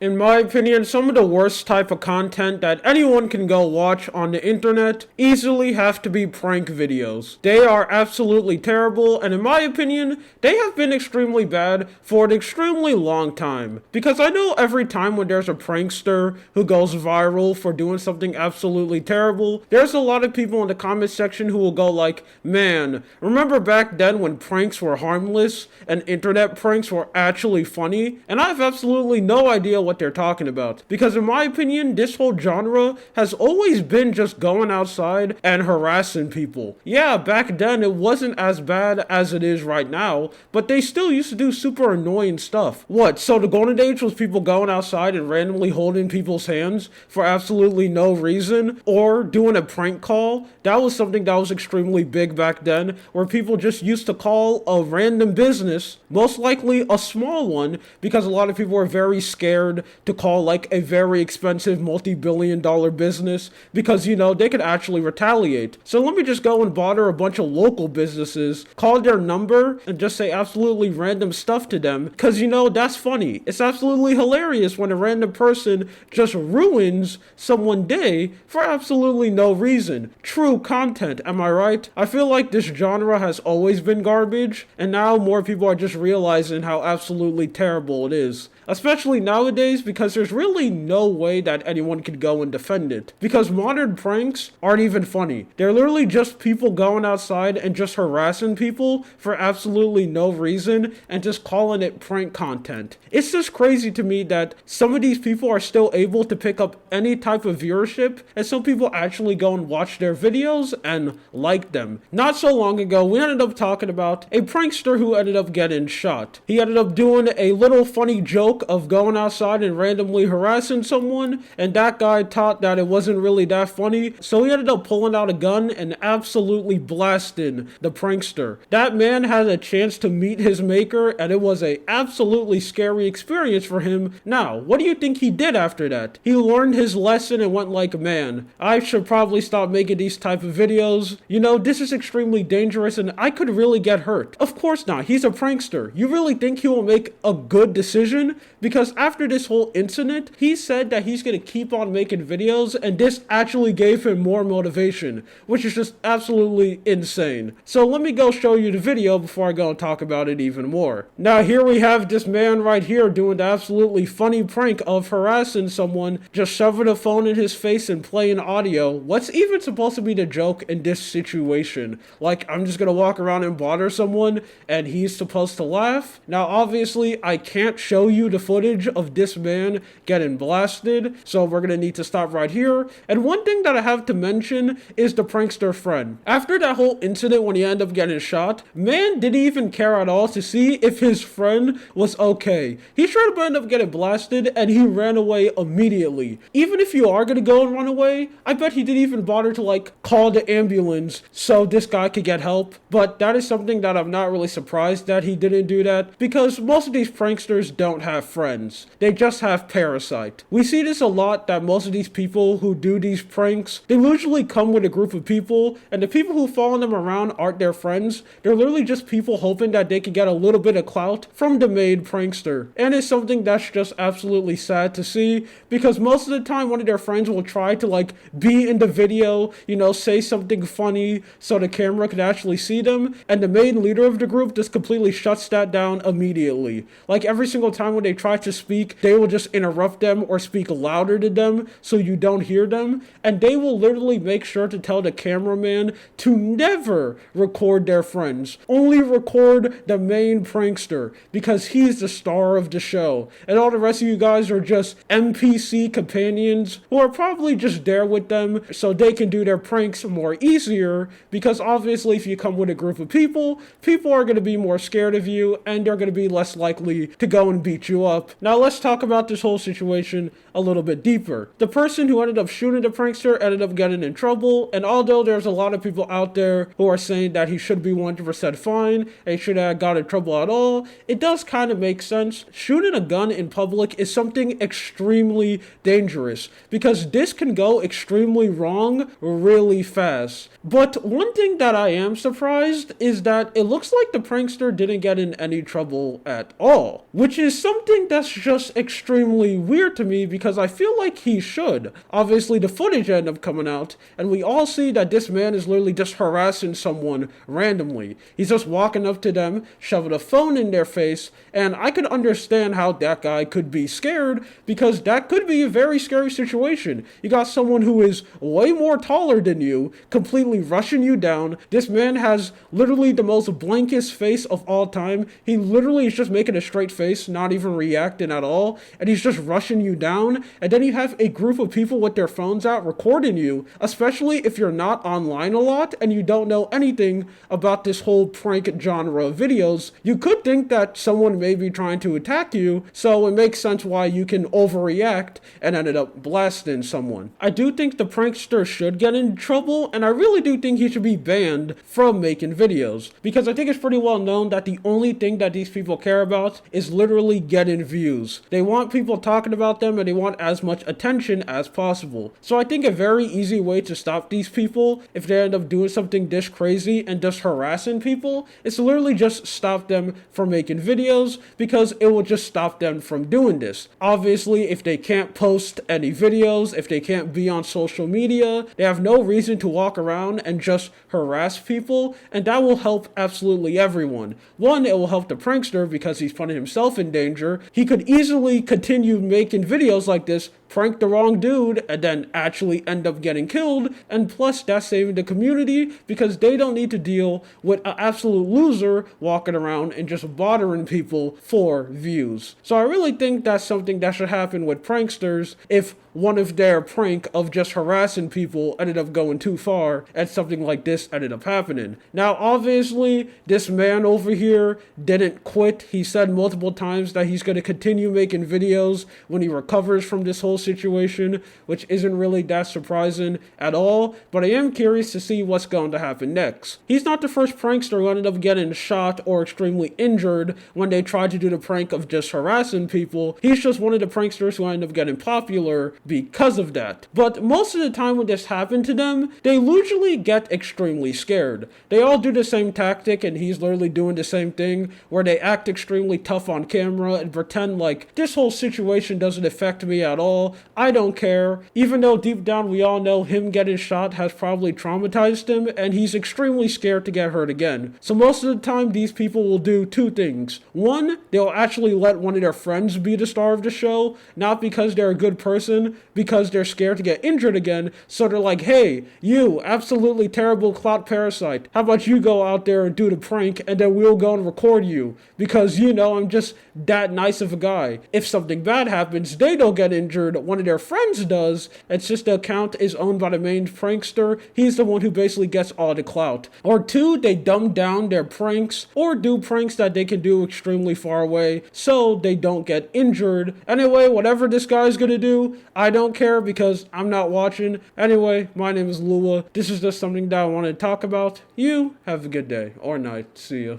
In my opinion, some of the worst type of content that anyone can go watch on the internet easily have to be prank videos. They are absolutely terrible, and in my opinion, they have been extremely bad for an extremely long time. Because I know every time when there's a prankster who goes viral for doing something absolutely terrible, there's a lot of people in the comment section who will go like, man, remember back then when pranks were harmless and internet pranks were actually funny? And I have absolutely no idea what they're talking about. Because in my opinion, this whole genre has always been just going outside and harassing people. Yeah, back then it wasn't as bad as it is right now, but they still used to do super annoying stuff. What, so the golden age was people going outside and randomly holding people's hands for absolutely no reason, or doing a prank call? That was something that was extremely big back then, where people just used to call a random business, most likely a small one, because a lot of people were very scared to call like a very expensive multi-billion-dollar business because, you know, they could actually retaliate. So let me just go and bother a bunch of local businesses, call their number, and just say absolutely random stuff to them because, you know, that's funny. It's absolutely hilarious when a random person just ruins someone's day for absolutely no reason. True content, am I right? I feel like this genre has always been garbage, and now more people are just realizing how absolutely terrible it is. Especially nowadays, because there's really no way that anyone could go and defend it. Because modern pranks aren't even funny. They're literally just people going outside and just harassing people for absolutely no reason and just calling it prank content. It's just crazy to me that some of these people are still able to pick up any type of viewership, and some people actually go and watch their videos and like them. Not so long ago, we ended up talking about a prankster who ended up getting shot. He ended up doing a little funny joke of going outside and randomly harassing someone, and that guy thought that it wasn't really that funny, so he ended up pulling out a gun and absolutely blasting the prankster. That man had a chance to meet his maker, and it was a absolutely scary experience for him. Now, what do you think he did after that? He learned his lesson and went like, man, I should probably stop making these type of videos. You know, this is extremely dangerous and I could really get hurt. Of course not, he's a prankster. You really think he will make a good decision? Because after this whole incident, he said that he's going to keep on making videos, and this actually gave him more motivation, which is just absolutely insane. So let me go show you the video before I go and talk about it even more. Now here we have this man right here doing the absolutely funny prank of harassing someone, just shoving a phone in his face and playing audio. What's even supposed to be the joke in this situation? Like, I'm just going to walk around and bother someone and he's supposed to laugh? Now obviously I can't show you the footage of this man getting blasted, so we're gonna need to stop right here. And one thing that I have to mention is the prankster friend. After that whole incident when he ended up getting shot, man didn't even care at all to see if his friend was okay. He straight up ended up getting blasted and he ran away immediately. Even if you are gonna go and run away, I bet he didn't even bother to like call the ambulance so this guy could get help. But that is something that I'm not really surprised that he didn't do that, because most of these pranksters don't have friends. They just have parasite. We see this a lot, that most of these people who do these pranks, they usually come with a group of people, and the people who follow them around aren't their friends. They're literally just people hoping that they can get a little bit of clout from the main prankster. And it's something that's just absolutely sad to see, because most of the time one of their friends will try to like be in the video, you know, say something funny so the camera can actually see them, and the main leader of the group just completely shuts that down immediately. Like every single time when they try to speak, they will just interrupt them or speak louder to them so you don't hear them, and they will literally make sure to tell the cameraman to never record their friends, only record the main prankster, because he's the star of the show, and all the rest of you guys are just NPC companions who are probably just there with them so they can do their pranks more easier, because obviously if you come with a group of people, people are going to be more scared of you and they're going to be less likely to go and beat you up. Now let's talk about this whole situation a little bit deeper. The person who ended up shooting the prankster ended up getting in trouble, and although there's a lot of people out there who are saying that he should be 100% fine, and he should have got in trouble at all, it does kind of make sense. Shooting a gun in public is something extremely dangerous, because this can go extremely wrong really fast. But one thing that I am surprised is that it looks like the prankster didn't get in any trouble at all, which is something think that's just extremely weird to me because I feel like he should. Obviously, the footage ended up coming out, and we all see that this man is literally just harassing someone randomly. He's just walking up to them, shoving a phone in their face, and I could understand how that guy could be scared because that could be a very scary situation. You got someone who is way more taller than you, completely rushing you down. This man has literally the most blankest face of all time. He literally is just making a straight face, not even reacting at all, and he's just rushing you down. And then you have a group of people with their phones out recording you, especially if you're not online a lot and you don't know anything about this whole prank genre of videos. You could think that someone may be trying to attack you, so it makes sense why you can overreact and ended up blasting someone. I do think the prankster should get in trouble, and I really do think he should be banned from making videos, because I think it's pretty well known that the only thing that these people care about is literally getting views. They want people talking about them and they want as much attention as possible. So I think a very easy way to stop these people, if they end up doing something this crazy and just harassing people, is to literally just stop them from making videos, because it will just stop them from doing this. Obviously, if they can't post any videos, if they can't be on social media, they have no reason to walk around and just harass people, and that will help absolutely everyone. One, it will help the prankster because he's putting himself in danger. He could easily continue making videos like this, prank the wrong dude, and then actually end up getting killed, and plus that's saving the community because they don't need to deal with an absolute loser walking around and just bothering people for views. So I really think that's something that should happen with pranksters if one of their prank of just harassing people ended up going too far and something like this ended up happening. Now, obviously, this man over here didn't quit. He said multiple times that he's going to continue making videos when he recovers from this whole situation, which isn't really that surprising at all, but I am curious to see what's going to happen next. He's not the first prankster who ended up getting shot or extremely injured when they tried to do the prank of just harassing people. He's just one of the pranksters who ended up getting popular because of that. But most of the time when this happened to them, they usually get extremely scared. They all do the same tactic, and he's literally doing the same thing, where they act extremely tough on camera and pretend like this whole situation doesn't affect me at all. I don't care. Even though deep down we all know him getting shot has probably traumatized him, and he's extremely scared to get hurt again. So most of the time these people will do two things. One, they'll actually let one of their friends be the star of the show, not because they're a good person, because they're scared to get injured again. So they're like, hey, you absolutely terrible clout parasite, how about you go out there and do the prank, and then we'll go and record you, because you know I'm just that nice of a guy. If something bad happens, they don't get injured, one of their friends does, and since the account is owned by the main prankster, he's the one who basically gets all the clout. Or two, they dumb down their pranks, or do pranks that they can do extremely far away, so they don't get injured. Anyway, whatever this guy's gonna do, I don't care because I'm not watching. Anyway, my name is Lua. This is just something that I wanted to talk about. You have a good day or night. See ya.